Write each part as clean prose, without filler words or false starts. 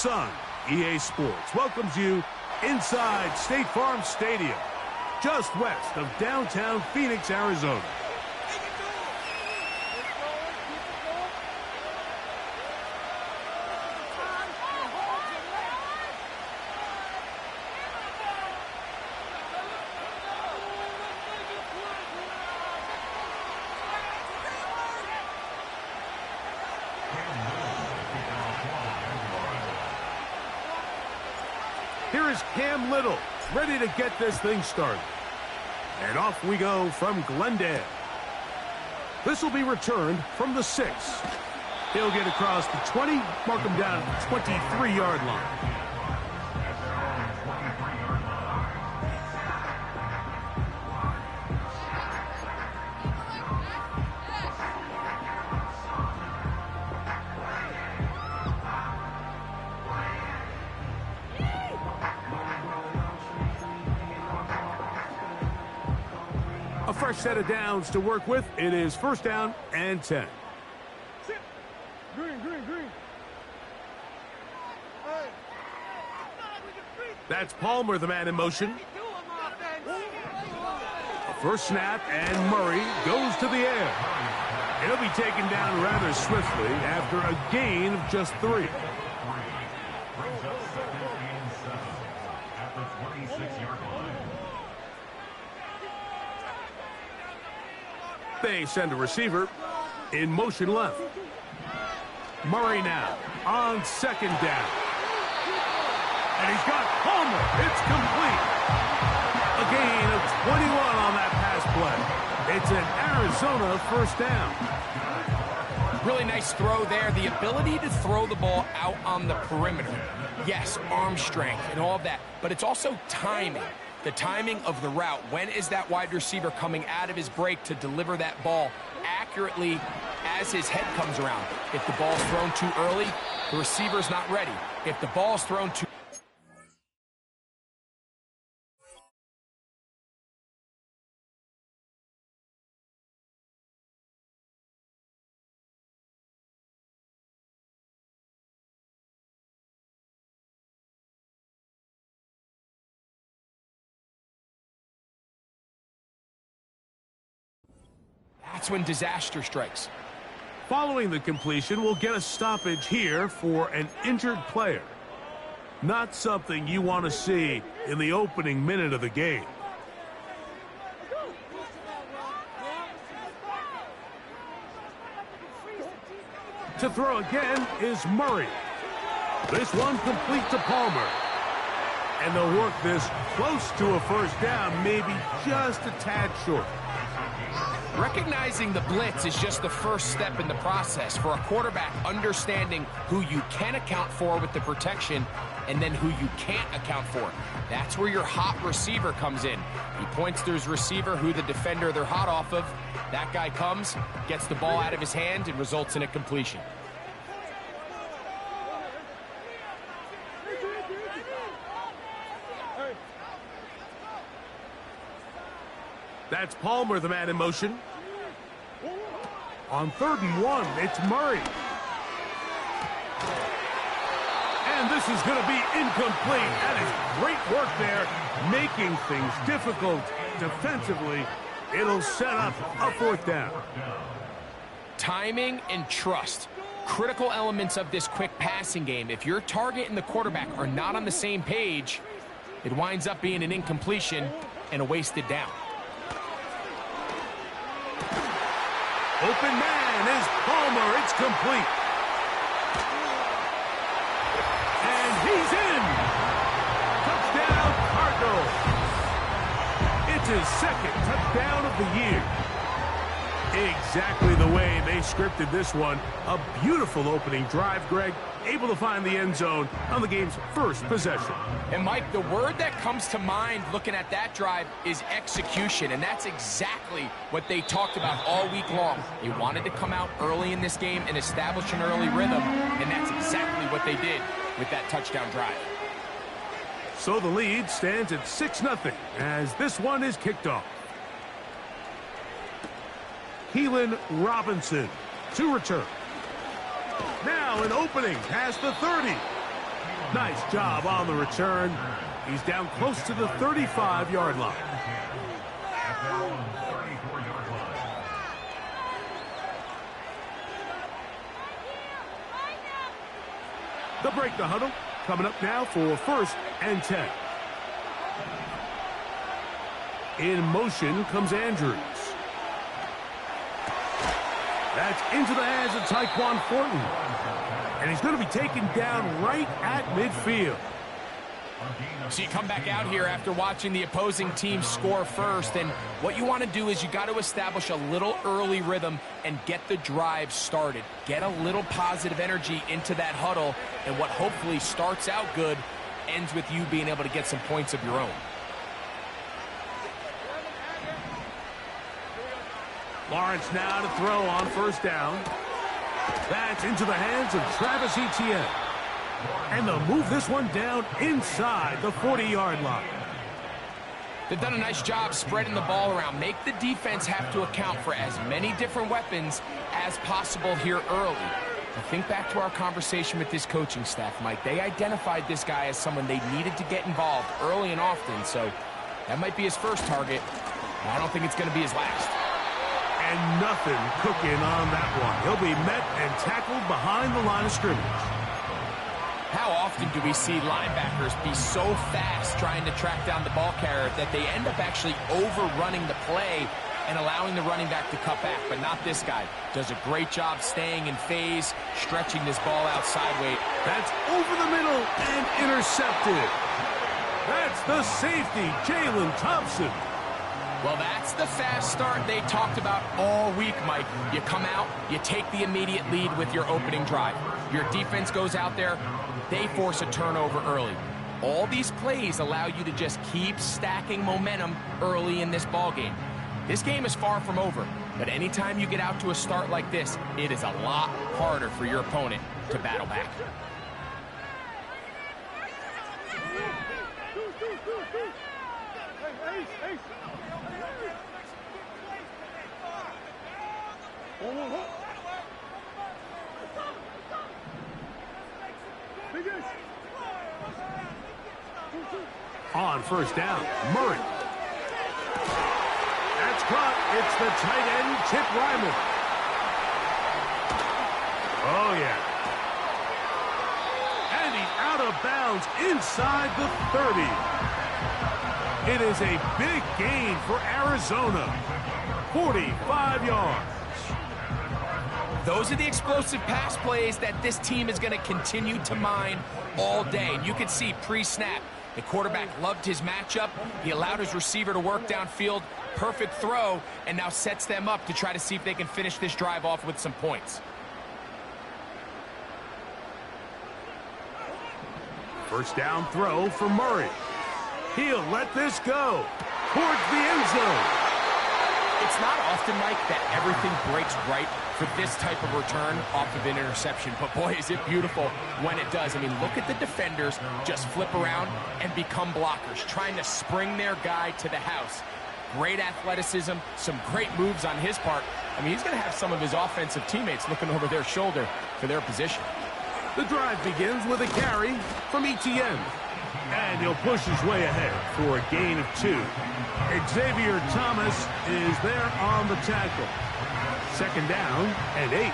Sun, EA Sports welcomes you inside State Farm Stadium, just west of downtown Phoenix, Arizona. Here is Cam Little, ready to get this thing started. And off we go from Glendale. This will be returned from the 6. He'll get across the 20, mark him down at the 23-yard line. A fresh set of downs to work with. It is first down and 10. Green. That's Palmer, the man in motion. A first snap, and Murray goes to the air. He'll be taken down rather swiftly after a gain of just 3. They send a receiver in motion left. Murray now on second down. And he's got Palmer. It's complete. A gain of 21 on that pass play. It's an Arizona first down. Really nice throw there. The ability to throw the ball out on the perimeter. Yes, arm strength and all of that, but it's also timing. The timing of the route. When is that wide receiver coming out of his break to deliver that ball accurately as his head comes around? If the ball's thrown too early, the receiver's not ready. If the ball's thrown too... That's when disaster strikes. Following the completion, we'll get a stoppage here for an injured player. Not something you want to see in the opening minute of the game. To throw again is Murray. This one complete to Palmer. And they'll work this close to a first down, maybe just a tad short. Recognizing the blitz is just the first step in the process for a quarterback, understanding who you can account for with the protection and then who you can't account for. That's where your hot receiver comes in. He points to his receiver, who the defender they're hot off of. That guy comes, gets the ball out of his hand, and results in a completion. That's Palmer, the man in motion. On 3rd and 1, it's Murray. And this is going to be incomplete. That is great work there, making things difficult defensively. It'll set up a 4th down. Timing and trust. Critical elements of this quick passing game. If your target and the quarterback are not on the same page, it winds up being an incompletion and a wasted down. Open man is Palmer. It's complete. And he's in. Touchdown, Cardinals. It's his 2nd touchdown of the year. Exactly the way they scripted this one. A beautiful opening drive, Greg. Able to find the end zone on the game's first possession. And Mike, the word that comes to mind looking at that drive is execution, and that's exactly what they talked about all week long. They wanted to come out early in this game and establish an early rhythm, and that's exactly what they did with that touchdown drive. So the lead stands at 6-0 as this one is kicked off. Keelan Robinson to return. Now an opening past the 30. Nice job on the return. He's down close to the 35-yard line. They'll break the huddle. Coming up now for 1st and 10. In motion comes Andrews. That's into the hands of Tyquan Thornton. And he's going to be taken down right at midfield. So you come back out here after watching the opposing team score first, and what you want to do is you got to establish a little early rhythm and get the drive started. Get a little positive energy into that huddle, and what hopefully starts out good ends with you being able to get some points of your own. Lawrence now to throw on 1st down. That's into the hands of Travis Etienne. And they'll move this one down inside the 40-yard line. They've done a nice job spreading the ball around. Make the defense have to account for as many different weapons as possible here early. Now think back to our conversation with this coaching staff, Mike. They identified this guy as someone they needed to get involved early and often, so that might be his first target. I don't think it's going to be his last. And nothing cooking on that one. He'll be met and tackled behind the line of scrimmage. How often do we see linebackers be so fast trying to track down the ball carrier that they end up actually overrunning the play and allowing the running back to cut back? But not this guy. Does a great job staying in phase, stretching this ball out sideways. That's over the middle and intercepted. That's the safety, Jalen Thompson. Well, that's the fast start they talked about all week, Mike. You come out, you take the immediate lead with your opening drive. Your defense goes out there, they force a turnover early. All these plays allow you to just keep stacking momentum early in this ball game. This game is far from over, but anytime you get out to a start like this, it is a lot harder for your opponent to battle back. On 1st down, Murray. That's caught. It's the tight end, Chip Ryman. Oh, yeah. And he's out of bounds inside the 30. It is a big gain for Arizona. 45 yards. Those are the explosive pass plays that this team is going to continue to mine all day. And you can see pre-snap, the quarterback loved his matchup. He allowed his receiver to work downfield. Perfect throw, and now sets them up to try to see if they can finish this drive off with some points. 1st down throw for Murray. He'll let this go towards the end zone. It's not often, Mike, that everything breaks right for this type of return off of an interception. But, boy, is it beautiful when it does. I mean, look at the defenders just flip around and become blockers, trying to spring their guy to the house. Great athleticism, some great moves on his part. I mean, he's going to have some of his offensive teammates looking over their shoulder for their position. The drive begins with a carry from Etienne. And he'll push his way ahead for a gain of 2. Xavier Thomas is there on the tackle. 2nd down and 8.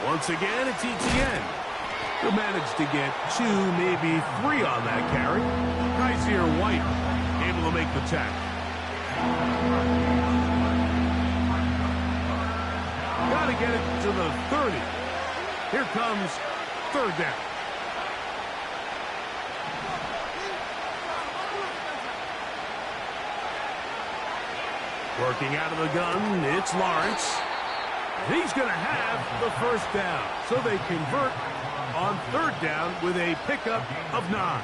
Once again, it's Etienne. He'll manage to get 2, maybe 3 on that carry. Kaiser White able to make the tackle. Got to get it to the 30. Here comes 3rd down. Working out of the gun, it's Lawrence. He's going to have the 1st down. So they convert on 3rd down with a pickup of 9.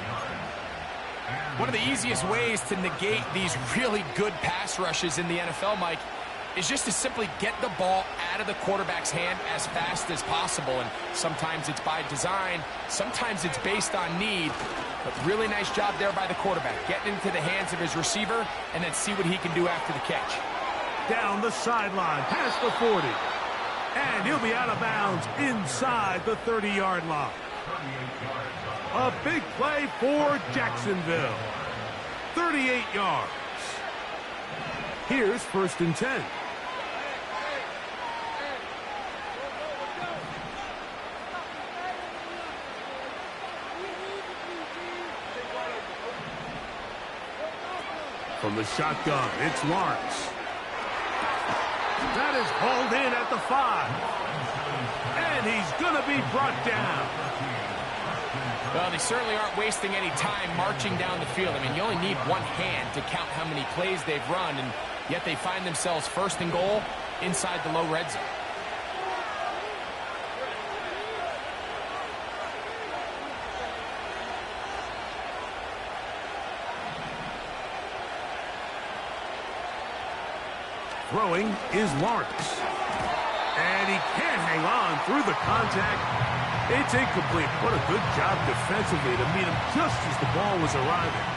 One of the easiest ways to negate these really good pass rushes in the NFL, Mike, is just to simply get the ball out of the quarterback's hand as fast as possible. And sometimes it's by design, sometimes it's based on need. But really nice job there by the quarterback, getting into the hands of his receiver and then see what he can do after the catch. Down the sideline, past the 40. And he'll be out of bounds inside the 30-yard line. A big play for Jacksonville. 38 yards. Here's 1st and 10. From the shotgun, it's Lawrence. That is hauled in at the 5. And he's going to be brought down. Well, they certainly aren't wasting any time marching down the field. I mean, you only need one hand to count how many plays they've run, and yet they find themselves 1st and goal inside the low red zone. Throwing is Lawrence. And he can't hang on through the contact. It's incomplete. What a good job defensively to meet him just as the ball was arriving.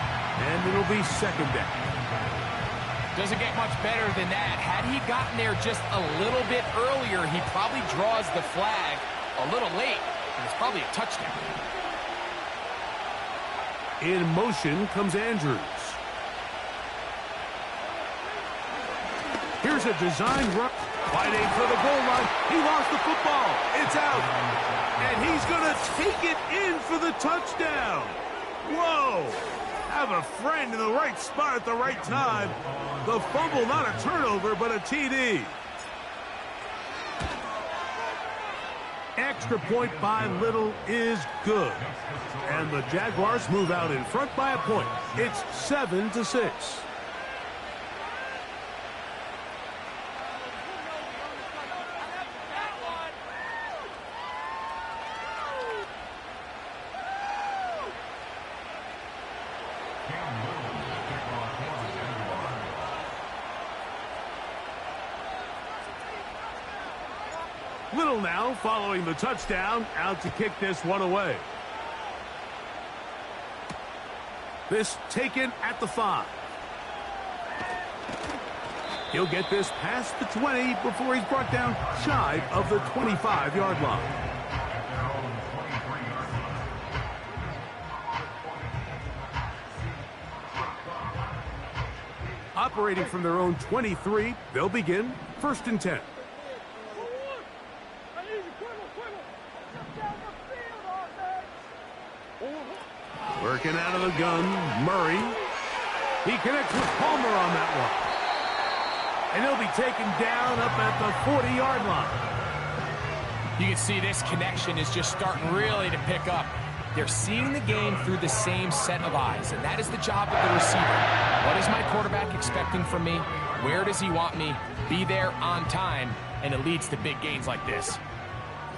And it'll be 2nd down. Doesn't get much better than that. Had he gotten there just a little bit earlier, he probably draws the flag a little late. And it's probably a touchdown. In motion comes Andrews. Here's a design run. Fighting for the goal line. He lost the football. It's out. And he's going to take it in for the touchdown. Whoa. Have a friend in the right spot at the right time. The fumble, not a turnover, but a TD. Extra point by Little is good. And the Jaguars move out in front by a point. It's 7-6. Little now following the touchdown, out to kick this one away. This taken at the 5. He'll get this past the 20 before he's brought down shy of the 25-yard line. Operating from their own 23, they'll begin 1st and 10. Working out of the gun, Murray. He connects with Palmer on that one. And he'll be taken down up at the 40-yard line. You can see this connection is just starting really to pick up. They're seeing the game through the same set of eyes, and that is the job of the receiver. What is my quarterback expecting from me? Where does he want me? Be there on time, and it leads to big gains like this.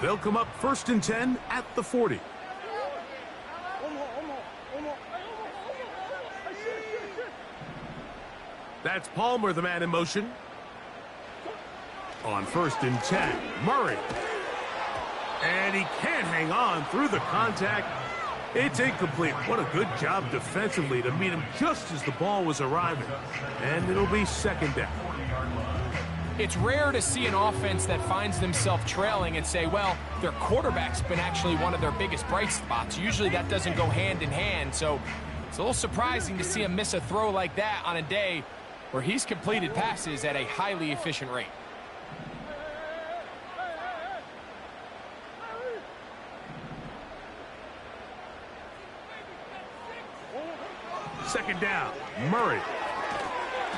They'll come up 1st and 10 at the 40. That's Palmer, the man in motion. On 1st and 10, Murray. And he can't hang on through the contact. It's incomplete. What a good job defensively to meet him just as the ball was arriving. And it'll be 2nd down. It's rare to see an offense that finds themselves trailing and say, well, their quarterback's been actually one of their biggest bright spots. Usually that doesn't go hand in hand, so it's a little surprising to see him miss a throw like that on a day where he's completed passes at a highly efficient rate. Second down, Murray.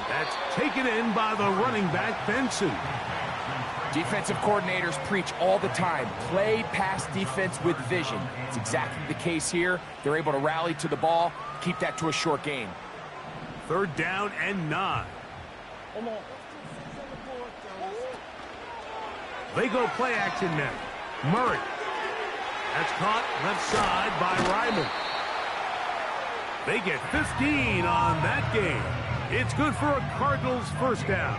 That's taken in by the running back, Benson. Defensive coordinators preach all the time, play pass defense with vision. It's exactly the case here. They're able to rally to the ball, keep that to a short gain. 3rd down and 9. They go play action now. Murray. That's caught left side by Ryman. They get 15 on that game. It's good for a Cardinals 1st down.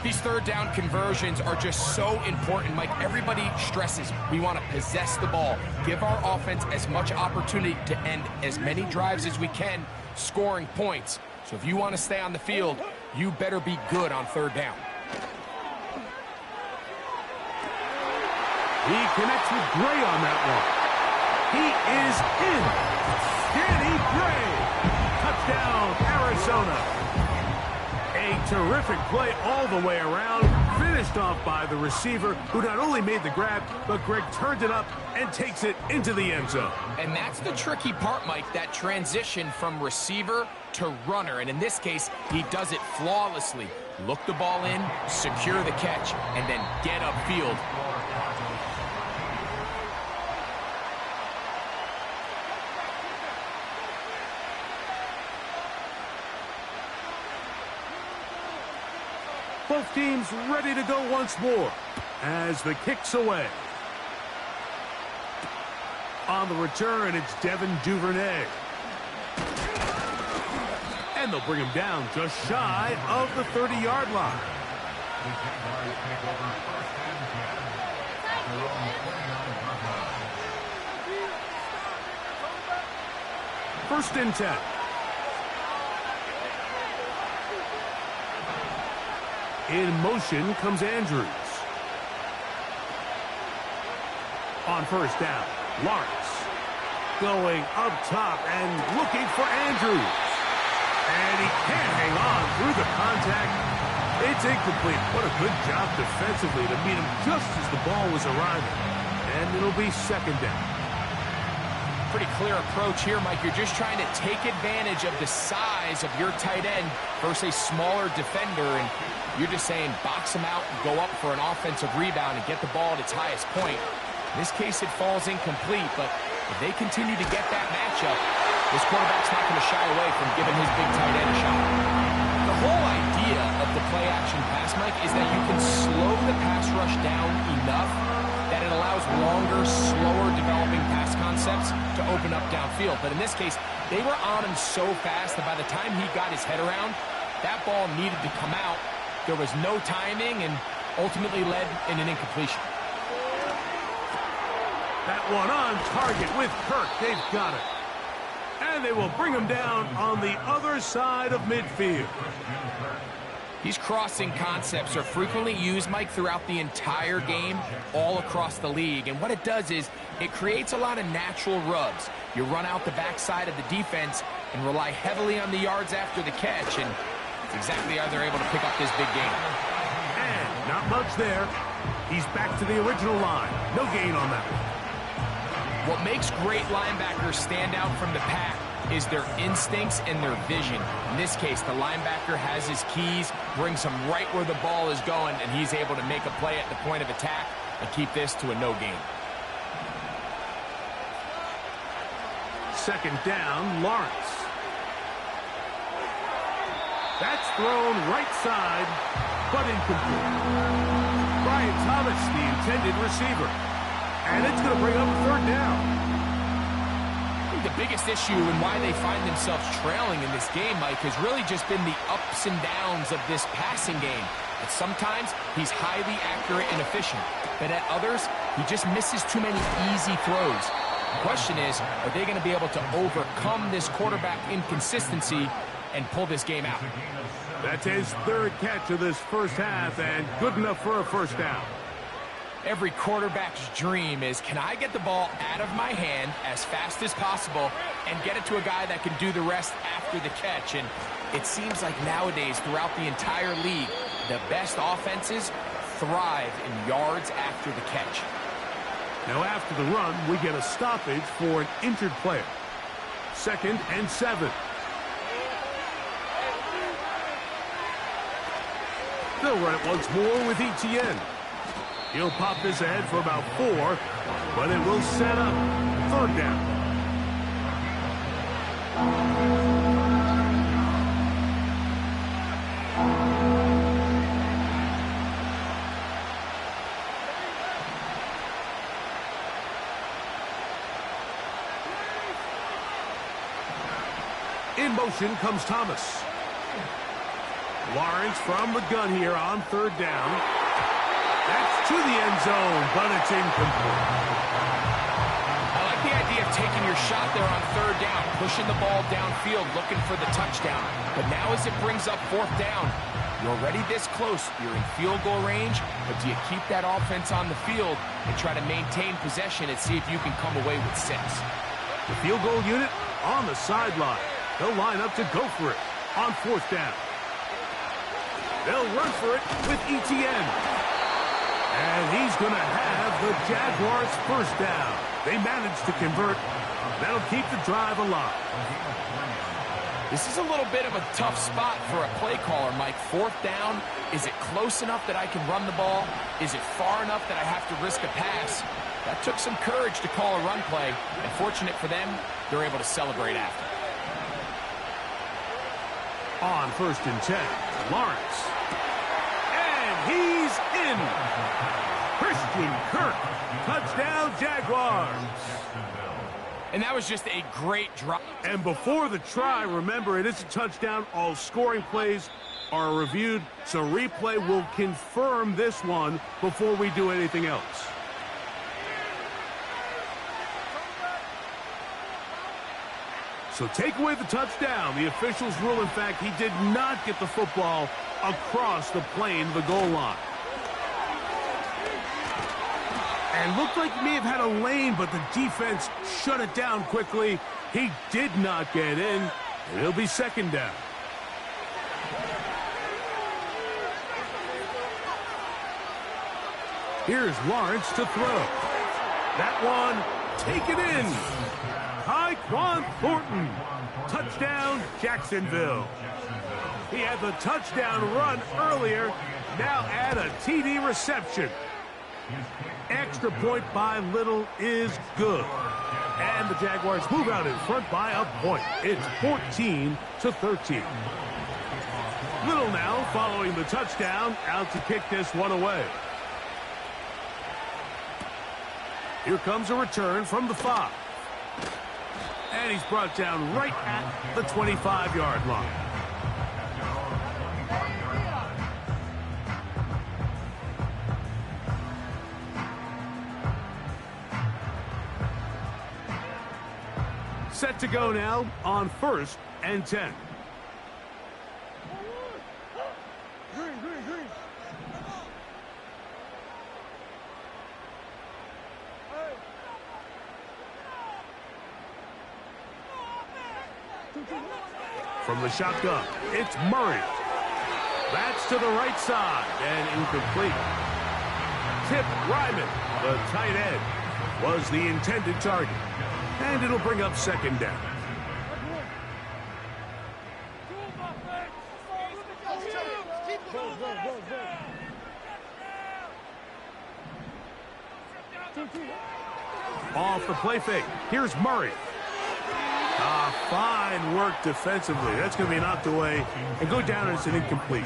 These 3rd down conversions are just so important, Mike. Everybody stresses we want to possess the ball, give our offense as much opportunity to end as many drives as we can, scoring points. So if you want to stay on the field, you better be good on 3rd down. He connects with Gray on that one. He is in. Danny Gray. Touchdown, Arizona. A terrific play all the way around. Finished off by the receiver, who not only made the grab, but Greg turned it up and takes it into the end zone. And that's the tricky part, Mike, that transition from receiver to runner. And in this case, he does it flawlessly. Look the ball in, secure the catch, and then get upfield. Both teams ready to go once more as the kick's away. On the return, it's Devin Duvernay. And they'll bring him down just shy of the 30-yard line. First and 10. In motion comes Andrews. On first down, Lawrence going up top and looking for Andrews. And he can't hang on through the contact. It's incomplete. What a good job defensively to meet him just as the ball was arriving. And it'll be second down. Pretty clear approach here, Mike. You're just trying to take advantage of the size of your tight end versus a smaller defender, and you're just saying box him out and go up for an offensive rebound and get the ball at its highest point. In this case, it falls incomplete, but if they continue to get that matchup, this quarterback's not going to shy away from giving his big tight end a shot. The whole idea of the play-action pass, Mike, is that you can slow the pass rush down enough that it allows longer, slower developing pass concepts to open up downfield. But in this case, they were on him so fast that by the time he got his head around, that ball needed to come out. There was no timing and ultimately led in an incompletion. That one on target with Kirk. They've got it. And they will bring him down on the other side of midfield. These crossing concepts are frequently used, Mike, throughout the entire game, all across the league. And what it does is it creates a lot of natural rubs. You run out the backside of the defense and rely heavily on the yards after the catch. And it's exactly how they're able to pick up this big game. And not much there. He's back to the original line. No gain on that one. What makes great linebackers stand out from the pack is their instincts and their vision. In this case, the linebacker has his keys, brings him right where the ball is going, and he's able to make a play at the point of attack and keep this to a no gain. Second down, Lawrence. That's thrown right side, but incomplete. Brian Thomas, the intended receiver. And it's going to bring up third down. The biggest issue and why they find themselves trailing in this game, Mike, has really just been the ups and downs of this passing game. At sometimes, he's highly accurate and efficient. But at others, he just misses too many easy throws. The question is, are they going to be able to overcome this quarterback inconsistency and pull this game out? That's his third catch of this first half, and good enough for a first down. Every quarterback's dream is, can I get the ball out of my hand as fast as possible and get it to a guy that can do the rest after the catch? And it seems like nowadays, throughout the entire league, the best offenses thrive in yards after the catch. Now after the run, we get a stoppage for an injured player. 2nd and 7. They'll run it once more with ETN. He'll pop this ahead for about 4, but it will set up third down. In motion comes Thomas. Lawrence from the gun here on third down. That's to the end zone, but it's incomplete. I like the idea of taking your shot there on third down, pushing the ball downfield, looking for the touchdown. But now as it brings up fourth down, You're already this close. You're in field goal range, but do you keep that offense on the field and try to maintain possession and see if you can come away with 6? The field goal unit on the sideline. They'll line up to go for it on 4th down. They'll run for it with ETN. And he's going to have the Jaguars' 1st down. They managed to convert. That'll keep the drive alive. This is a little bit of a tough spot for a play caller, Mike. 4th down, is it close enough that I can run the ball? Is it far enough that I have to risk a pass? That took some courage to call a run play, and fortunate for them, they're able to celebrate after. On 1st and 10, Lawrence. And he's in. Christian Kirk, touchdown Jaguars. And that was just a great drop. And before the try, remember, it is a touchdown. All scoring plays are reviewed, so replay will confirm this one before we do anything else. So take away the touchdown. The officials rule, in fact, he did not get the football across the plane, the goal line. And looked like he may have had a lane, but the defense shut it down quickly. He did not get in, and it'll be 2nd down. Here's Lawrence to throw. That one taken in. Tyquan Thornton. Touchdown, Jacksonville. He had the touchdown run earlier. Now add a TD reception. Extra point by Little is good. And the Jaguars move out in front by a point. It's 14-13. Little now following the touchdown, out to kick this one away. Here comes a return from the 5. And he's brought down right at the 25-yard line. Set to go now on 1st and 10. From the shotgun, it's Murray. That's to the right side and incomplete. Tip Ryman, the tight end, was the intended target. And it'll bring up 2nd down. Off the play fake. Here's Murray. Fine work defensively. That's going to be knocked away and go down as an incomplete.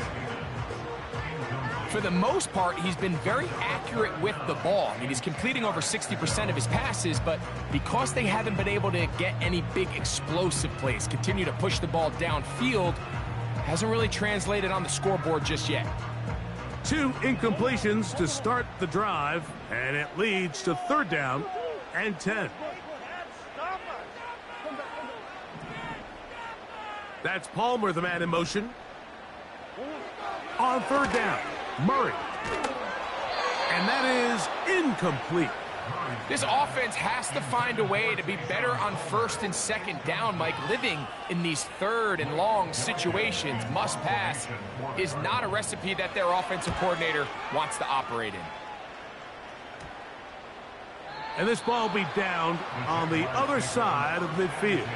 For the most part, he's been very accurate with the ball. I mean, he's completing over 60% of his passes, but because they haven't been able to get any big explosive plays, continue to push the ball downfield, hasn't really translated on the scoreboard just yet. 2 incompletions to start the drive, and it leads to 3rd down and 10. That's Palmer, the man in motion. On 3rd down, Murray. And that is incomplete. This offense has to find a way to be better on 1st and 2nd down, Mike. Living in these 3rd and long situations, must pass, is not a recipe that their offensive coordinator wants to operate in. And this ball will be down on the other side of midfield.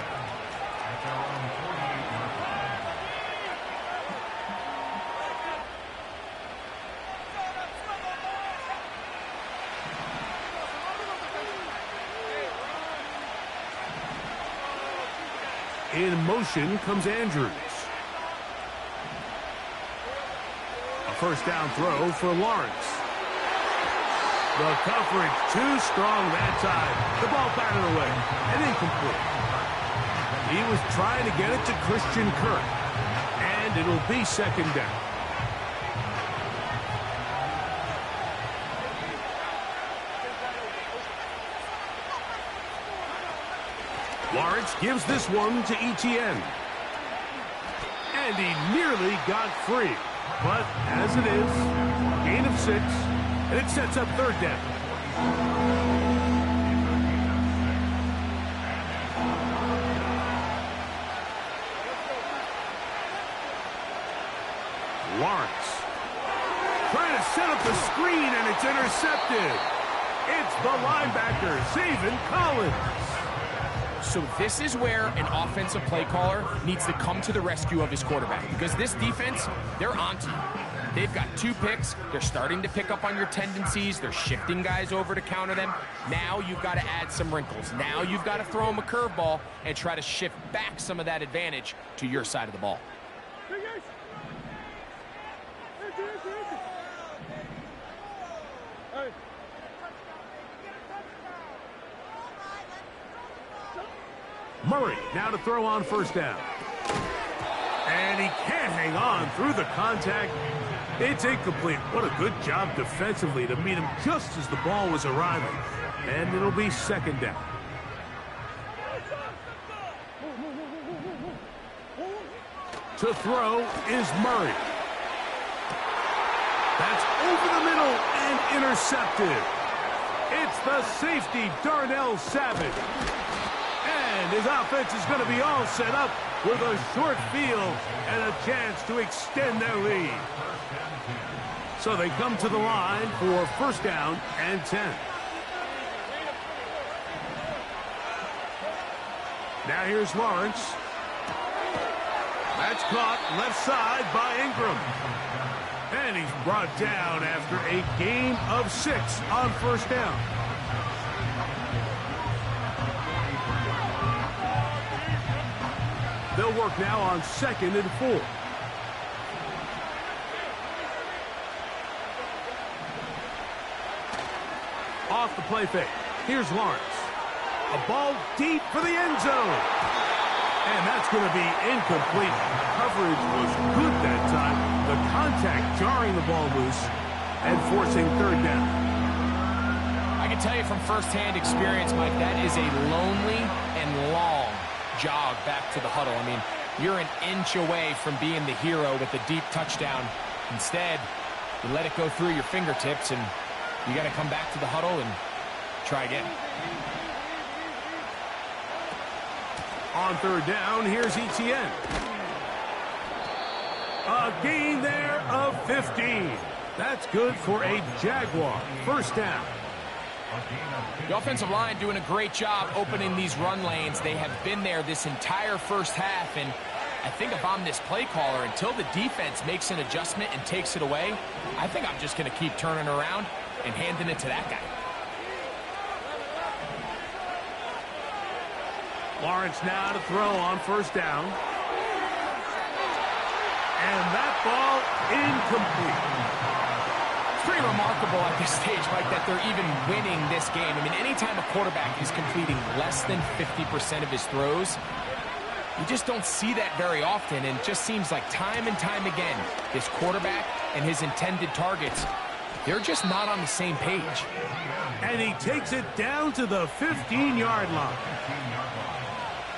In motion comes Andrews. A 1st down throw for Lawrence. The coverage too strong that time. The ball batted away and incomplete. He was trying to get it to Christian Kirk. And it'll be 2nd down. Lawrence gives this one to ETN. And he nearly got free. But as it is, gain of 6, and it sets up third down. Lawrence trying to set up the screen, and it's intercepted. It's the linebacker, Zayvon Collins. So this is where an offensive play caller needs to come to the rescue of his quarterback, because this defense, they're onto you. They've got 2 picks. They're starting to pick up on your tendencies. They're shifting guys over to counter them. Now you've got to add some wrinkles. Now you've got to throw them a curveball and try to shift back some of that advantage to your side of the ball. Murray now to throw on first down. And he can't hang on through the contact. It's incomplete. What a good job defensively to meet him just as the ball was arriving. And it'll be second down. To throw is Murray. That's over the middle and intercepted. It's the safety, Darnell Savage. And his offense is going to be all set up with a short field and a chance to extend their lead. So they come to the line for first down and 10. Now here's Lawrence. That's caught left side by Ingram. And he's brought down after a gain of 6 on first down. They'll work now on 2nd and 4. Off the play fake. Here's Lawrence. A ball deep for the end zone. And that's going to be incomplete. Coverage was good that time. The contact jarring the ball loose and forcing third down. I can tell you from firsthand experience, Mike, that is a lonely and long jog back to the huddle. I mean, you're an inch away from being the hero with a deep touchdown. Instead, you let it go through your fingertips, and you got to come back to the huddle and try again. On third down, here's Etienne. A gain there of 15. That's good for a Jaguar. First down. The offensive line doing a great job opening these run lanes. They have been there this entire first half, and I think if I'm this play caller, until the defense makes an adjustment and takes it away, I think I'm just going to keep turning around and handing it to that guy. Lawrence now to throw on first down. And that ball incomplete. It's pretty remarkable at this stage, Mike, that they're even winning this game. I mean, anytime a quarterback is completing less than 50% of his throws, you just don't see that very often, and it just seems like time and time again, this quarterback and his intended targets, they're just not on the same page. And he takes it down to the 15-yard line.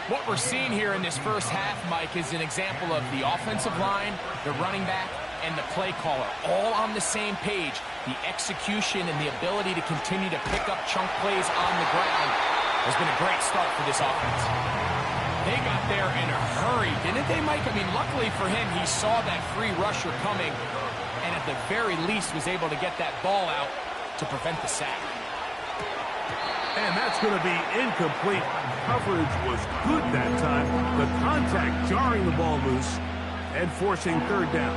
What we're seeing here in this first half, Mike, is an example of the offensive line, the running back, and the play caller all on the same page. The execution and the ability to continue to pick up chunk plays on the ground has been a great start for this offense. They got there in a hurry, didn't they, Mike? I mean, luckily for him, he saw that free rusher coming and at the very least was able to get that ball out to prevent the sack. And that's going to be incomplete. Coverage was good that time. The contact jarring the ball loose and forcing third down.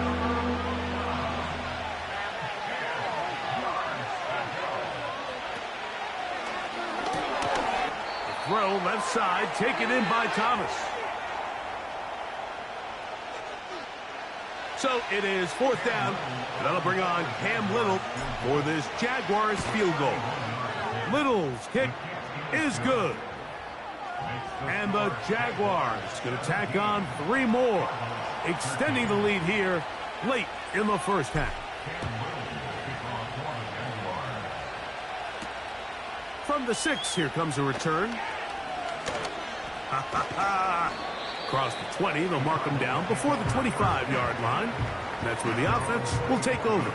The throw left side, taken in by Thomas. So it is fourth down. That'll bring on Cam Little for this Jaguars field goal. Little's kick is good. And the Jaguars going to tack on 3 more, extending the lead here late in the first half. From the 6, here comes a return. Across the 20, they'll mark him down before the 25-yard line. That's where the offense will take over.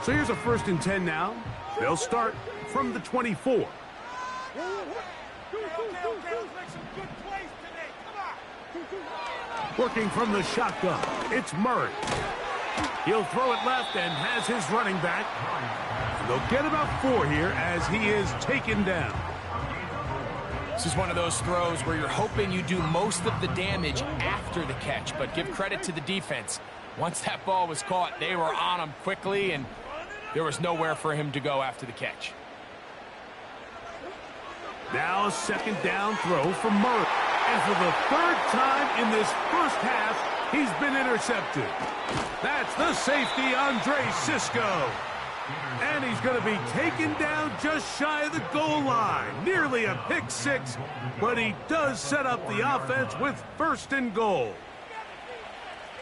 So here's a 1st and 10 now. They'll start from the 24. Working from the shotgun, it's Murray. He'll throw it left and has his running back. And they'll get about 4 here as he is taken down. This is one of those throws where you're hoping you do most of the damage after the catch, but give credit to the defense. Once that ball was caught, they were on him quickly, and there was nowhere for him to go after the catch. Now a 2nd down throw from Murray. And for the 3rd time in this first half, he's been intercepted. That's the safety, Andre Cisco. And he's going to be taken down just shy of the goal line. Nearly a pick 6, but he does set up the offense with 1st and goal.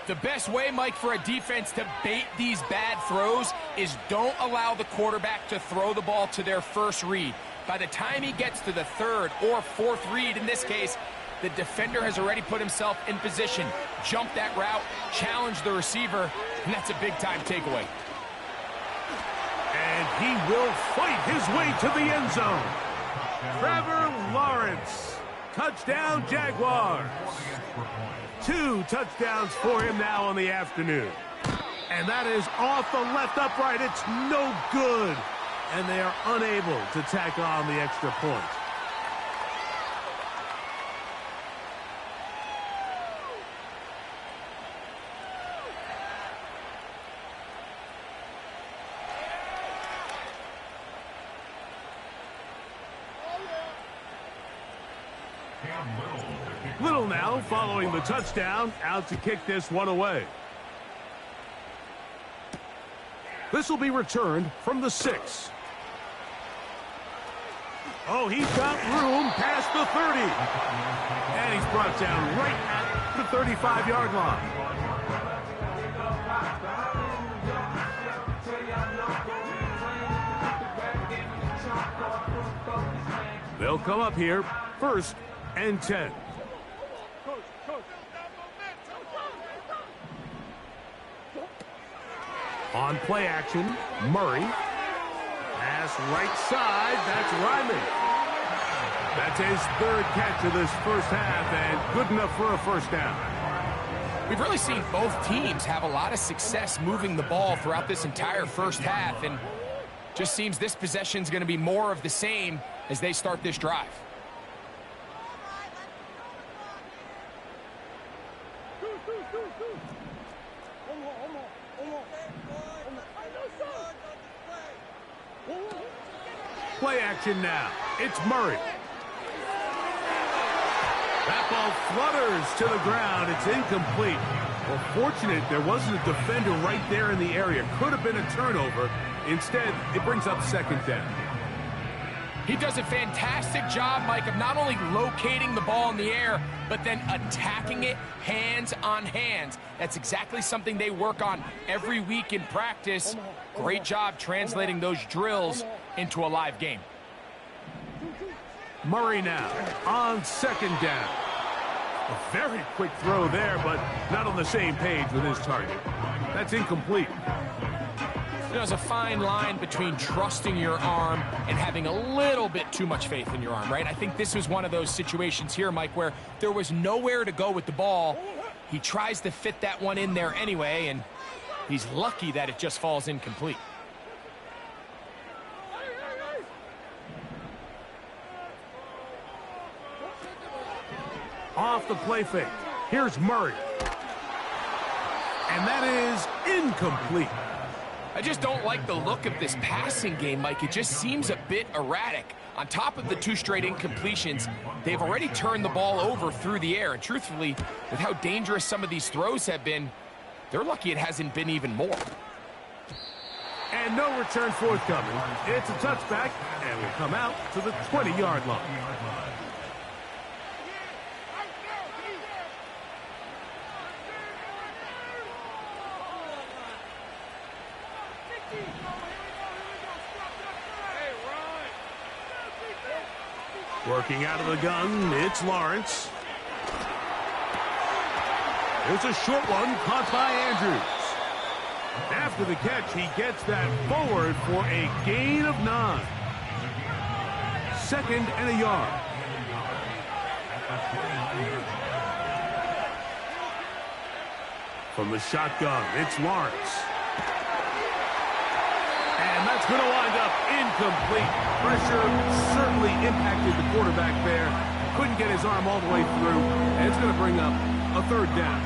The best way, Mike, for a defense to bait these bad throws is don't allow the quarterback to throw the ball to their first read. By the time he gets to the 3rd or 4th read, in this case, the defender has already put himself in position, jump that route, challenge the receiver, and that's a big-time takeaway. And he will fight his way to the end zone. Trevor Lawrence, touchdown Jaguars. 2 touchdowns for him now on the afternoon. And that is off the left upright. It's no good. And they are unable to tack on the extra point. Little now following the touchdown, out to kick this one away. This will be returned from the 6. Oh, he's got room past the 30. And he's brought down right at the 35-yard line. They'll come up here, 1st and 10. On play action, Murray. Pass right side, that's Riley. That's his 3rd catch of this first half, and good enough for a 1st down. We've really seen both teams have a lot of success moving the ball throughout this entire first half, and just seems this possession is going to be more of the same as they start this drive. Play action now. It's Murray. That ball flutters to the ground. It's incomplete. Well, fortunate there wasn't a defender right there in the area. Could have been a turnover. Instead, it brings up 2nd down. He does a fantastic job, Mike, of not only locating the ball in the air, but then attacking it hands on hands. That's exactly something they work on every week in practice. Great job translating those drills into a live game. Murray now on 2nd down. A very quick throw there, but not on the same page with his target. That's incomplete. There's a fine line between trusting your arm and having a little bit too much faith in your arm, right? I think this was one of those situations here, Mike, where there was nowhere to go with the ball. He tries to fit that one in there anyway, and he's lucky that it just falls incomplete. Off the play fake. Here's Murray. And that is incomplete. I just don't like the look of this passing game, Mike. It just seems a bit erratic. On top of the 2 straight incompletions, they've already turned the ball over through the air. And truthfully, with how dangerous some of these throws have been, they're lucky it hasn't been even more. And no return forthcoming. It's a touchback, and will come out to the 20-yard line. Working out of the gun, it's Lawrence. There's a short one caught by Andrews. After the catch, he gets that forward for a gain of 9. 2nd and a yard. From the shotgun, it's Lawrence. And that's going to wind up incomplete. Pressure certainly impacted the quarterback there. Couldn't get his arm all the way through. And it's going to bring up a 3rd down.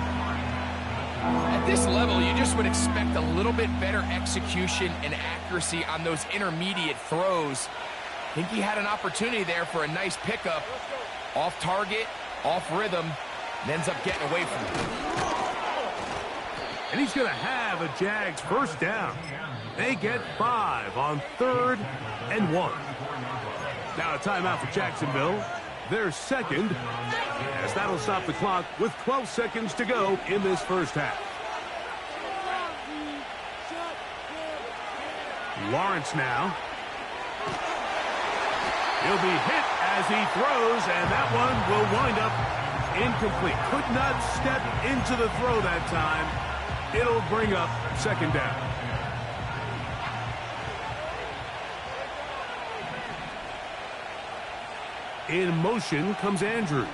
At this level, you just would expect a little bit better execution and accuracy on those intermediate throws. I think he had an opportunity there for a nice pickup. Off target, off rhythm, and ends up getting away from it. And he's going to have a Jags 1st down. They get 5 on 3rd and 1. Now a timeout for Jacksonville. Their 2nd, as that'll stop the clock with 12 seconds to go in this 1st half. Lawrence now. He'll be hit as he throws, and that one will wind up incomplete. Could not step into the throw that time. It'll bring up 2nd down. In motion comes Andrews.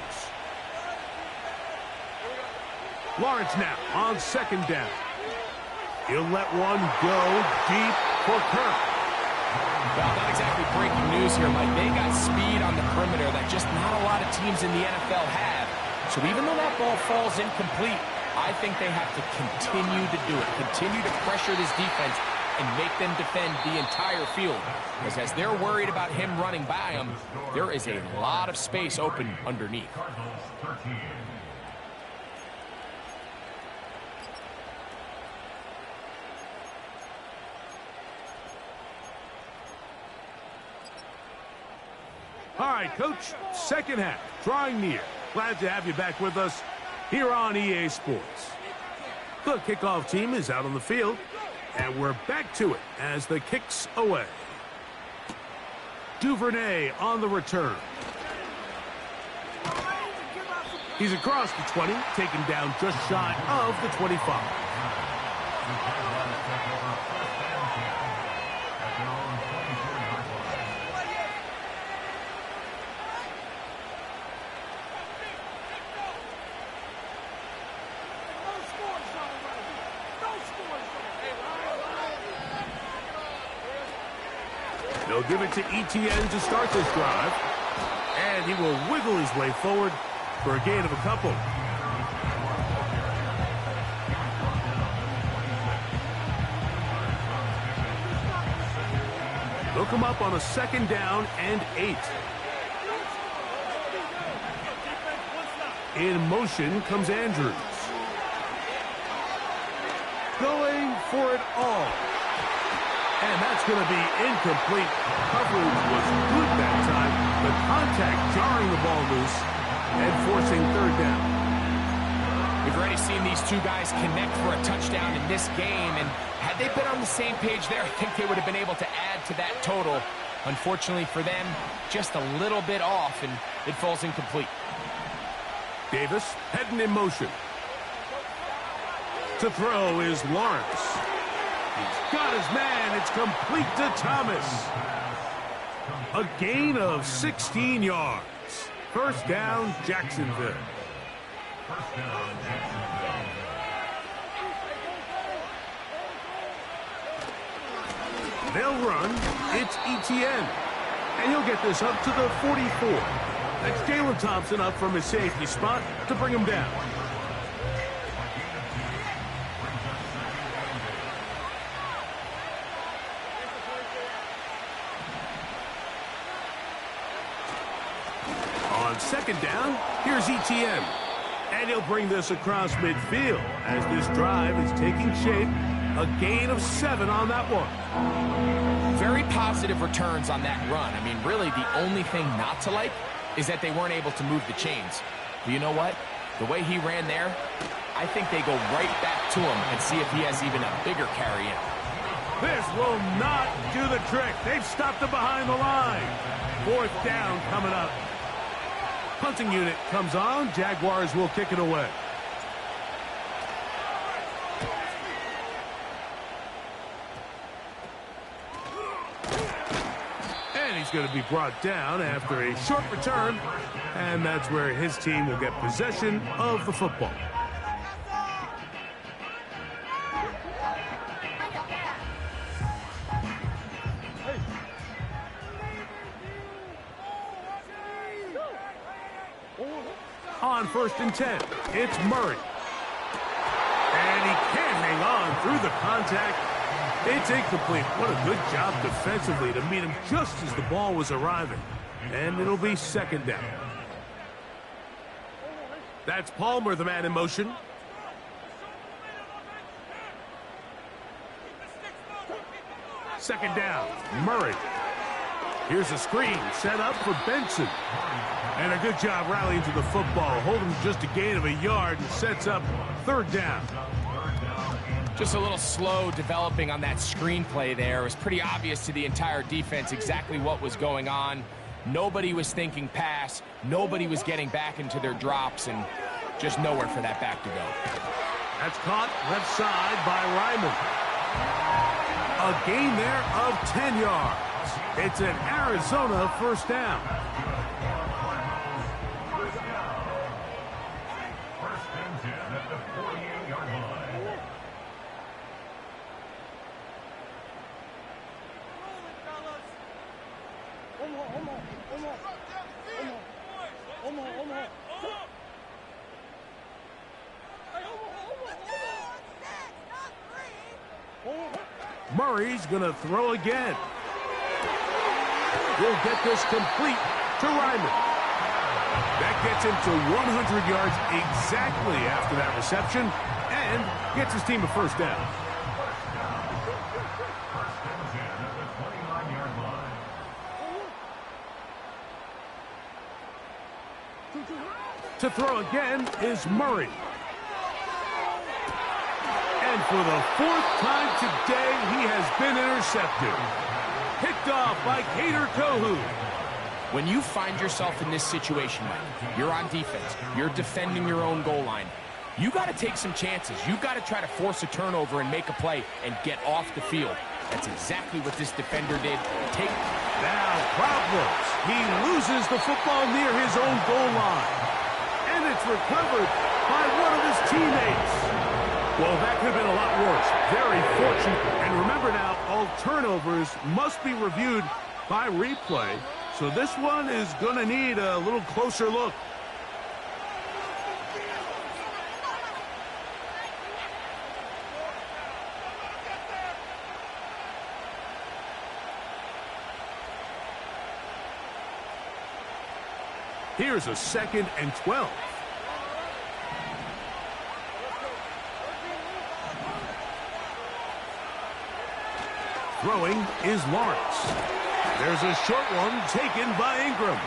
Lawrence now on 2nd down. He'll let one go deep for Kirk. Well, not exactly breaking news here, Mike. They got speed on the perimeter that just not a lot of teams in the NFL have. So even though that ball falls incomplete, I think they have to continue to do it. Continue to pressure this defense and make them defend the entire field. Because as they're worried about him running by them, there is a lot of space open underneath. All right, Coach, 2nd half, drawing near. Glad to have you back with us here on EA Sports. The kickoff team is out on the field, and we're back to it as the kick's away. Duvernay on the return. He's across the 20, taken down just shy of the 25. They'll give it to Etienne to start this drive. And he will wiggle his way forward for a gain of a couple. They'll come up on a 2nd down and 8. In motion comes Andrews. Going for it all. And that's going to be incomplete. Coverage was good that time. The contact jarring the ball loose and forcing 3rd down. We've already seen these two guys connect for a touchdown in this game, and had they been on the same page there, I think they would have been able to add to that total. Unfortunately for them, just a little bit off, and it falls incomplete. Davis heading in motion. To throw is Lawrence. He's got his man. It's complete to Thomas. A gain of 16 yards. 1st down, Jacksonville. They'll run. It's Etienne. And he'll get this up to the 44. That's Jalen Thompson up from his safety spot to bring him down. On 2nd down, here's Etienne. And he'll bring this across midfield as this drive is taking shape. A gain of 7 on that one. Very positive returns on that run. I mean, really, the only thing not to like is that they weren't able to move the chains. But you know what? The way he ran there, I think they go right back to him and see if he has even a bigger carry in. This will not do the trick. They've stopped him behind the line. 4th down coming up. Punting unit comes on. Jaguars will kick it away. And he's going to be brought down after a short return. And that's where his team will get possession of the football. On 1st and 10, it's Murray. And he can't hang on through the contact. It's incomplete. What a good job defensively to meet him just as the ball was arriving. And it'll be 2nd down. That's Palmer, the man in motion. Second down, Murray. Here's a screen set up for Benson. And a good job rallying to the football. Holding just a gain of a yard and sets up 3rd down. Just a little slow developing on that screenplay there. It was pretty obvious to the entire defense exactly what was going on. Nobody was thinking pass. Nobody was getting back into their drops, and just nowhere for that back to go. That's caught left side by Ryman. A gain there of 10 yards. It's an Arizona 1st down. Murray's going to throw again. We'll get this complete to Ryman. That gets him to 100 yards exactly after that reception and gets his team a 1st down. To throw again is Murray. And for the 4th time today, he has been intercepted. Picked off by Kader Tohu. When you find yourself in this situation, Mike, you're on defense, you're defending your own goal line, you got to take some chances. You got to try to force a turnover and make a play and get off the field. That's exactly what this defender did. Now problems. He loses the football near his own goal line. And it's recovered by one of his teammates. Well, that could have been a lot worse. Very fortunate. And remember now, all turnovers must be reviewed by replay. So this one is going to need a little closer look. Here's a 2nd and 12. Throwing is Lawrence. There's a short one taken by Ingram.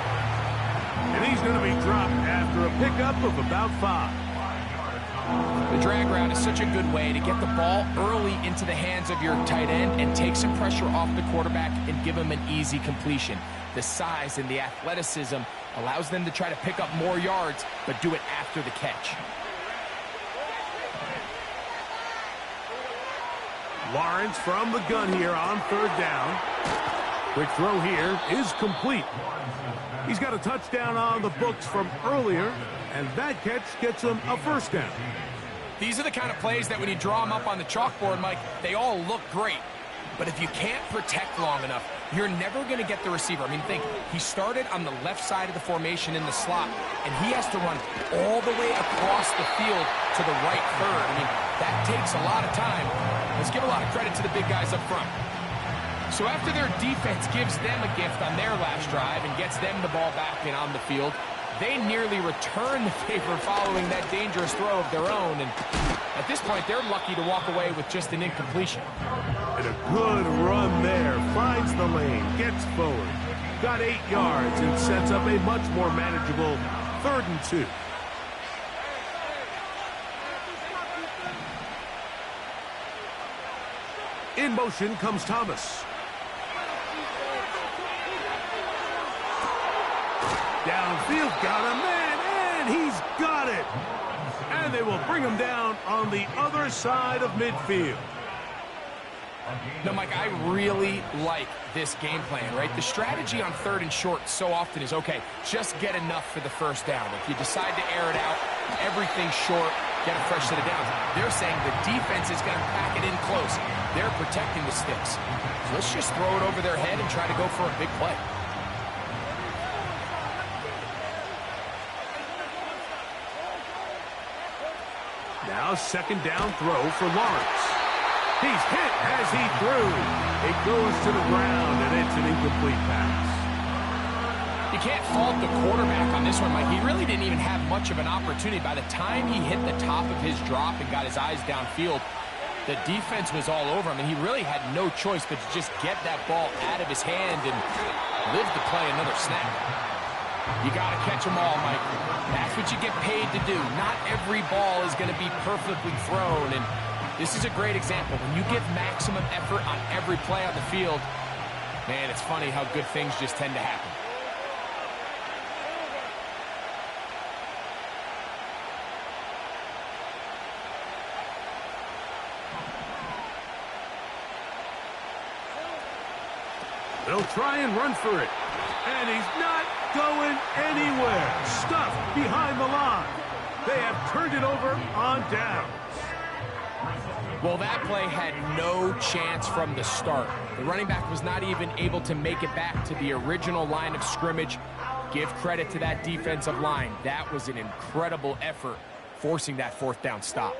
And he's going to be dropped after a pickup of about 5. The drag route is such a good way to get the ball early into the hands of your tight end and take some pressure off the quarterback and give him an easy completion. The size and the athleticism allows them to try to pick up more yards, but do it after the catch. Lawrence from the gun here on 3rd down. Quick throw here is complete. He's got a touchdown on the books from earlier, and that catch gets him a 1st down. These are the kind of plays that when you draw them up on the chalkboard, Mike, they all look great. But if you can't protect long enough, you're never going to get the receiver. I mean, think, he started on the left side of the formation in the slot, and he has to run all the way across the field to the right third. I mean, that takes a lot of time. Let's give a lot of credit to the big guys up front. So after their defense gives them a gift on their last drive and gets them the ball back and on the field, they nearly return the favor following that dangerous throw of their own. And at this point, they're lucky to walk away with just an incompletion. And a good run there. Finds the lane, gets forward. Got 8 yards and sets up a much more manageable 3rd and 2. In motion comes Thomas. Downfield, got a man, and he's got it. And they will bring him down on the other side of midfield. No, Mike, I really like this game plan, right? The strategy on 3rd and short so often is, okay, just get enough for the first down. If you decide to air it out, everything short, get a fresh set of downs. They're saying the defense is going to pack it in close. They're protecting the sticks. So let's just throw it over their head and try to go for a big play. Now 2nd down throw for Lawrence. He's hit as he threw. It goes to the ground, and it's an incomplete pass. You can't fault the quarterback on this one, Mike. He really didn't even have much of an opportunity. By the time he hit the top of his drop and got his eyes downfield, the defense was all over him, and he really had no choice but to just get that ball out of his hand and live to play another snap. You got to catch them all, Mike. That's what you get paid to do. Not every ball is going to be perfectly thrown, and this is a great example. When you give maximum effort on every play on the field, man, it's funny how good things just tend to happen. They'll try and run for it. And he's not going anywhere. Stuffed behind the line. They have turned it over on downs. Well, that play had no chance from the start. The running back was not even able to make it back to the original line of scrimmage. Give credit to that defensive line. That was an incredible effort, forcing that 4th down stop.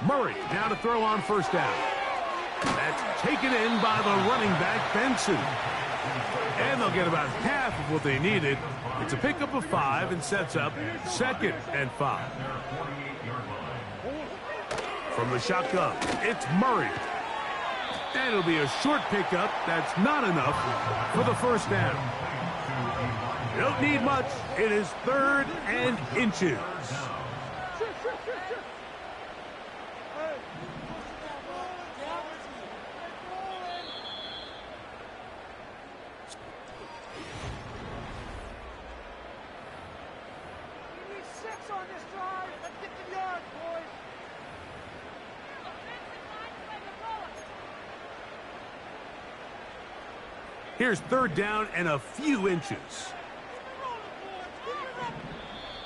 Murray now to throw on 1st down. That's taken in by the running back, Benson. And they'll get about half of what they needed. It's a pickup of 5 and sets up 2nd and 5. From the shotgun, it's Murray. And it'll be a short pickup. That's not enough for the 1st down. Don't need much. It is 3rd and inches. Here's 3rd down and a few inches.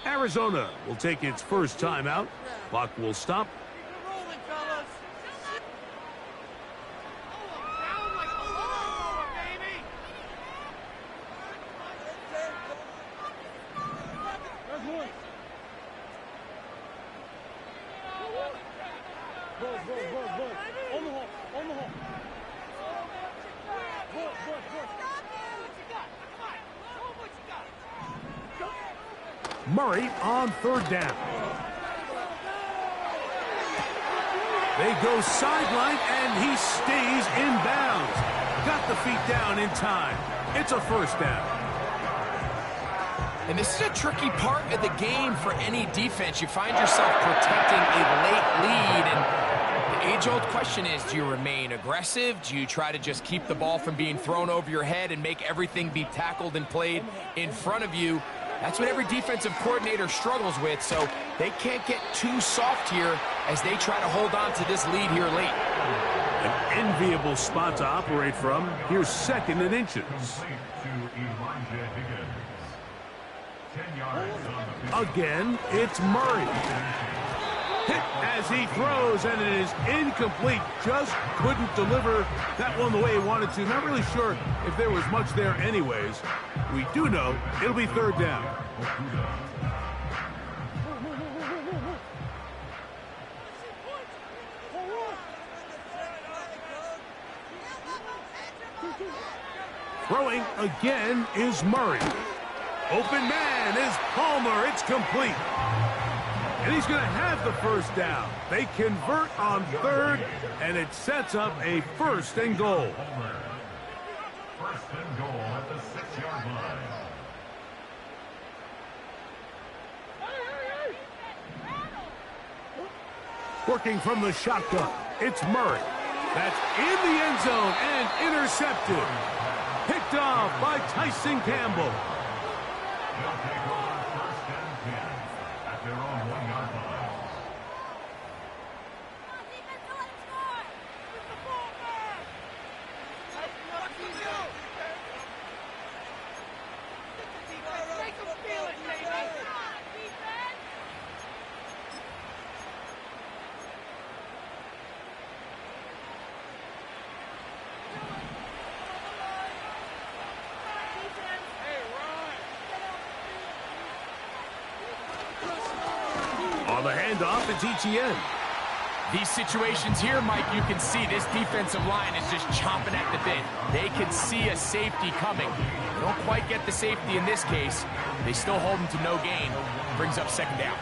Arizona will take its first timeout. Clock will stop. Murray on 3rd down. They go sideline, and he stays in bounds. Got the feet down in time. It's a 1st down. And this is a tricky part of the game for any defense. You find yourself protecting a late lead, and the age-old question is, do you remain aggressive? Do you try to just keep the ball from being thrown over your head and make everything be tackled and played in front of you? That's what every defensive coordinator struggles with, so they can't get too soft here as they try to hold on to this lead here late. An enviable spot to operate from. Here's 2nd and inches. Again, it's Murray. Hit as he throws, and it is incomplete. Just couldn't deliver that one the way he wanted to. Not really sure if there was much there anyways. We do know it'll be 3rd down. Throwing again is Murray. Open man is Palmer. It's complete. And he's going to have the 1st down. They convert on 3rd, and it sets up a 1st and goal. 1st and goal at the 6-yard line. Working from the shotgun, it's Murray. That's in the end zone and intercepted. Picked off by Tyson Campbell. They'll take over first and 10 at their own 1-yard line. On the handoff, it's ETN. These situations here, Mike, you can see this defensive line is just chomping at the bit. They can see a safety coming. They don't quite get the safety in this case. They still hold him to no gain. Brings up second down.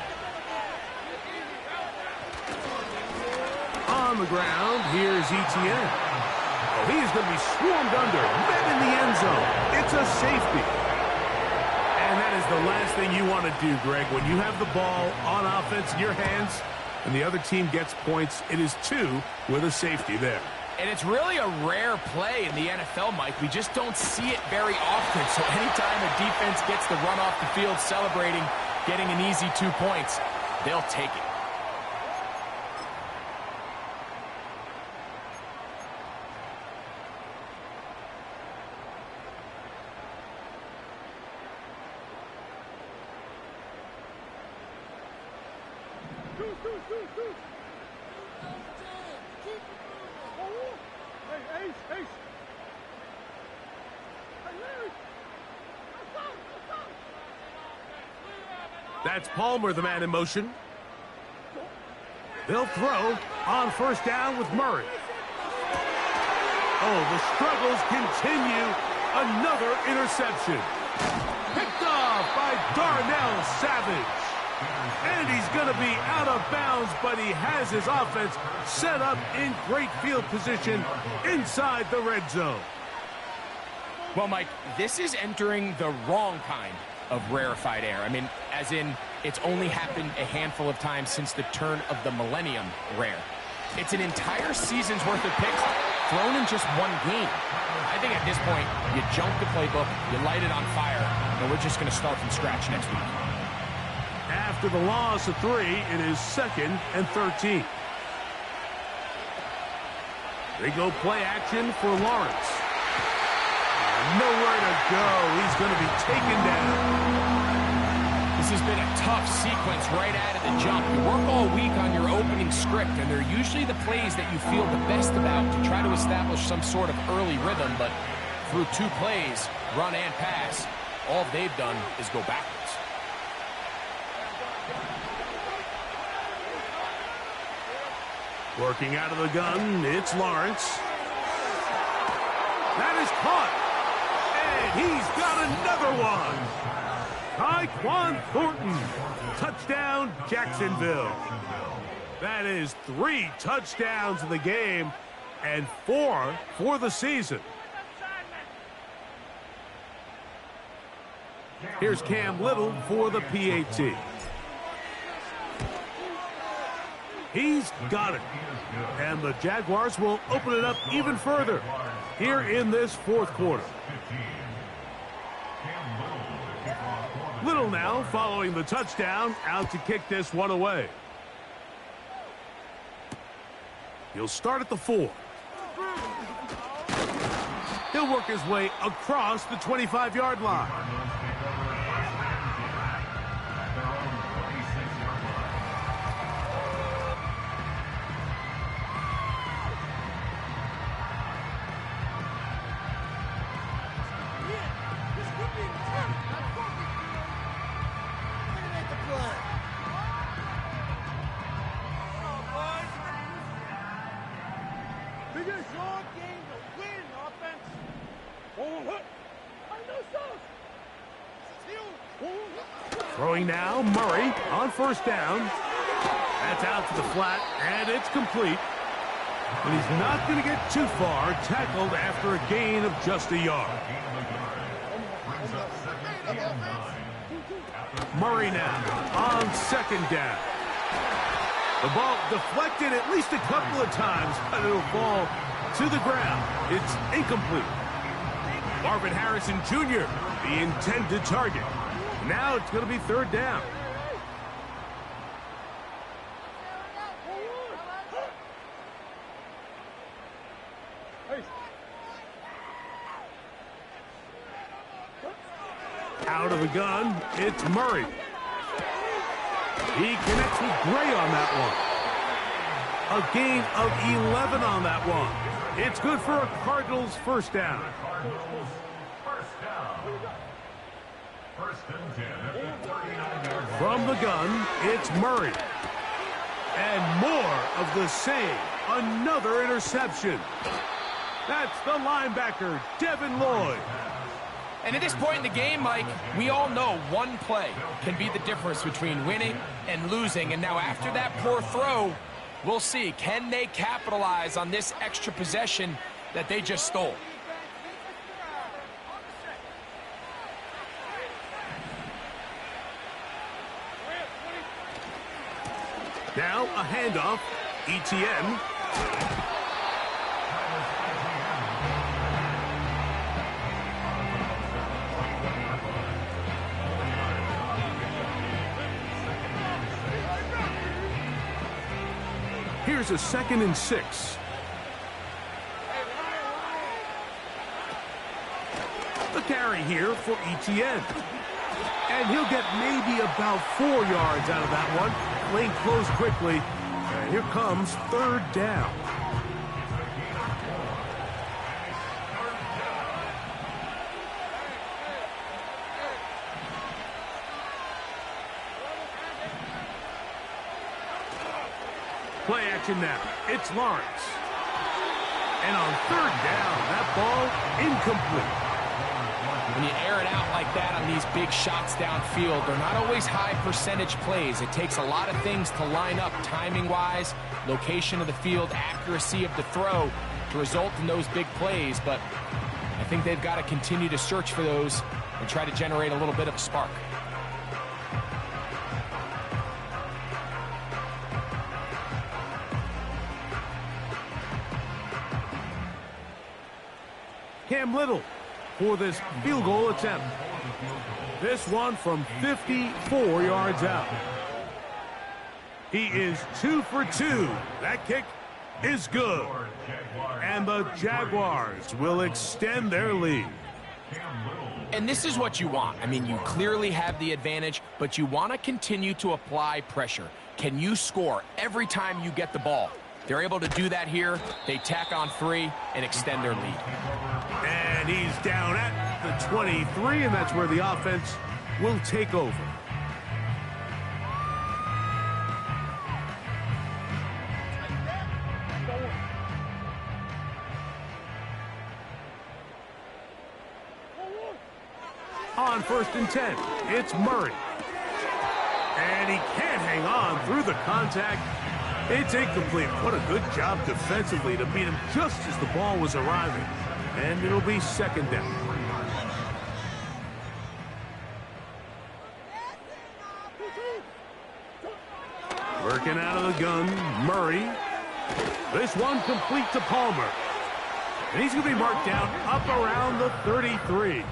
On the ground, here's ETN. Oh, he is going to be swarmed under, met in the end zone. It's a safety. And that is the last thing you want to do, Greg. When you have the ball on offense in your hands and the other team gets points, it is 2 with a safety there. And it's really a rare play in the NFL, Mike. We just don't see it very often. So anytime a defense gets the run off the field celebrating, getting an easy 2 points, they'll take it. That's Palmer, the man in motion. They'll throw on first down with Murray. Oh, the struggles continue. Another interception. Picked off by Darnell Savage. And he's going to be out of bounds, but he has his offense set up in great field position inside the red zone. Well, Mike, this is entering the wrong kind of rarefied air. I mean, as in, it's only happened a handful of times since the turn of the millennium rare. It's an entire season's worth of picks thrown in just one game. I think at this point, you junk the playbook, you light it on fire, and we're just going to start from scratch next week. After the loss of 3, it is 2nd and 13. They go play action for Lawrence. Nowhere to go. He's going to be taken down. This has been a tough sequence right out of the jump. You work all week on your opening script, and they're usually the plays that you feel the best about to try to establish some sort of early rhythm, but through 2 plays, run and pass, all they've done is go backwards. Working out of the gun, it's Lawrence. That is caught. And he's got another one. Tyquan Thornton. Touchdown, Jacksonville. That is 3 touchdowns in the game and 4 for the season. Here's Cam Little for the PAT. He's got it. And the Jaguars will open it up even further here in this 4th quarter. Little now following the touchdown, out to kick this one away. He'll start at the 4. He'll work his way across the 25-yard line. Throwing now, Murray on first down. That's out to the flat, and it's complete. But he's not going to get too far, tackled after a gain of just a yard. Murray now on second down. The ball deflected at least a couple of times, but it'll fall to the ground. It's incomplete. Marvin Harrison Jr., the intended target. Now it's going to be third down. Out of the gun, it's Murray. He connects with Gray on that one. A gain of 11 on that one. It's good for a Cardinals first down. Cardinals first down. First and 10 at the 39-yard line. From the gun, it's Murray. And more of the same. Another interception. That's the linebacker, Devin Lloyd. And at this point in the game, Mike, we all know one play can be the difference between winning and losing. And now after that poor throw, we'll see, can they capitalize on this extra possession that they just stole? Now a handoff, ETN. Here's a 2nd and 6. The carry here for ETN. And he'll get maybe about 4 yards out of that one. Lane closed quickly. And here comes third down. Play action now. It's Lawrence. And on third down, that ball incomplete. When you air it out like that on these big shots downfield, they're not always high percentage plays. It takes a lot of things to line up timing-wise, location of the field, accuracy of the throw to result in those big plays. But I think they've got to continue to search for those and try to generate a little bit of a spark. Cam Little for this field goal attempt. This one from 54 yards out. He is 2 for 2. That kick is good. And the Jaguars will extend their lead. And this is what you want. I mean, you clearly have the advantage, but you want to continue to apply pressure. Can you score every time you get the ball? They're able to do that here. They tack on 3 and extend their lead. And he's down at the 23, and that's where the offense will take over. On 1st and 10, it's Murray. And he can't hang on through the contact. It's incomplete. What a good job defensively to beat him just as the ball was arriving. And it'll be 2nd down. Working out of the gun, Murray. This one complete to Palmer. And he's going to be marked down up around the 33.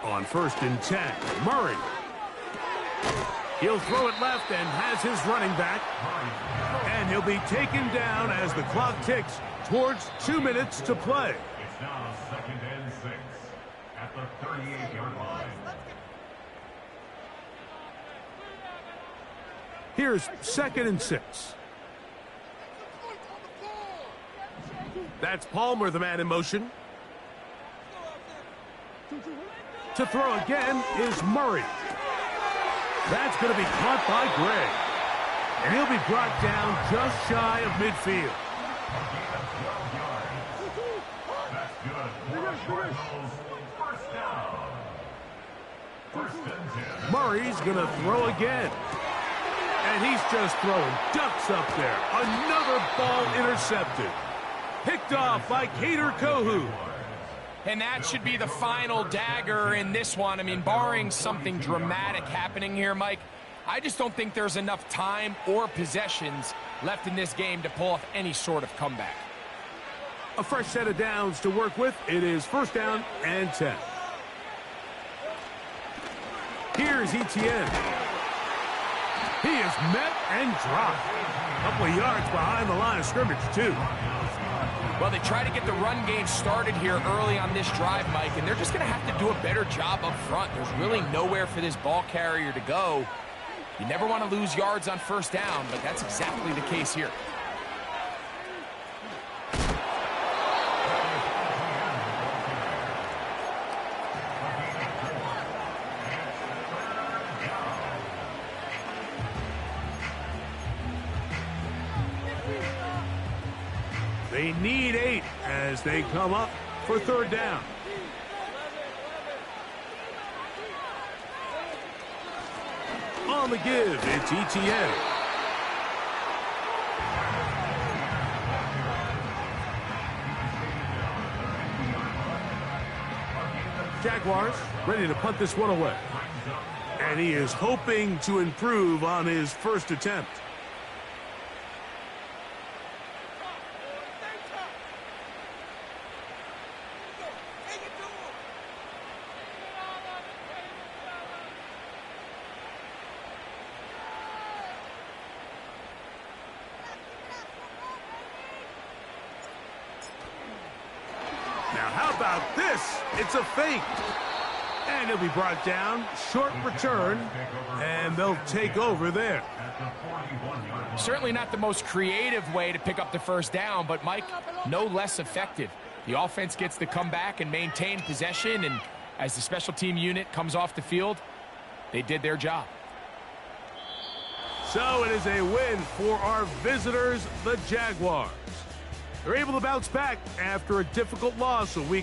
On 1st and 10, Murray. He'll throw it left and has his running back. And he'll be taken down as the clock ticks towards 2 minutes to play. It's now 2nd and 6 at the 38-yard line. Here's 2nd and 6. That's Palmer, the man in motion. To throw again is Murray. That's going to be caught by Gray. And he'll be brought down just shy of midfield. That's good. First down. 1st and 10. Murray's going to throw again. And he's just throwing ducks up there. Another ball intercepted. Picked off by Kader Kohu. And that should be the final dagger in this one. I mean, barring something dramatic happening here, Mike, I just don't think there's enough time or possessions left in this game to pull off any sort of comeback. A fresh set of downs to work with. It is first down and 10. Here's Etienne. He is met and dropped. A couple of yards behind the line of scrimmage, too. Well, they try to get the run game started here early on this drive, Mike, and they're just going to have to do a better job up front. There's really nowhere for this ball carrier to go. You never want to lose yards on first down, but that's exactly the case here. They need 8 as they come up for third down. On the give, it's Etienne. Jaguars ready to punt this one away. And he is hoping to improve on his first attempt. Now, how about this? It's a fake. And he'll be brought down. Short return. And they'll take over there. Certainly not the most creative way to pick up the first down, but, Mike, no less effective. The offense gets to come back and maintain possession, and as the special team unit comes off the field, they did their job. So it is a win for our visitors, the Jaguars. They're able to bounce back after a difficult loss a week ago.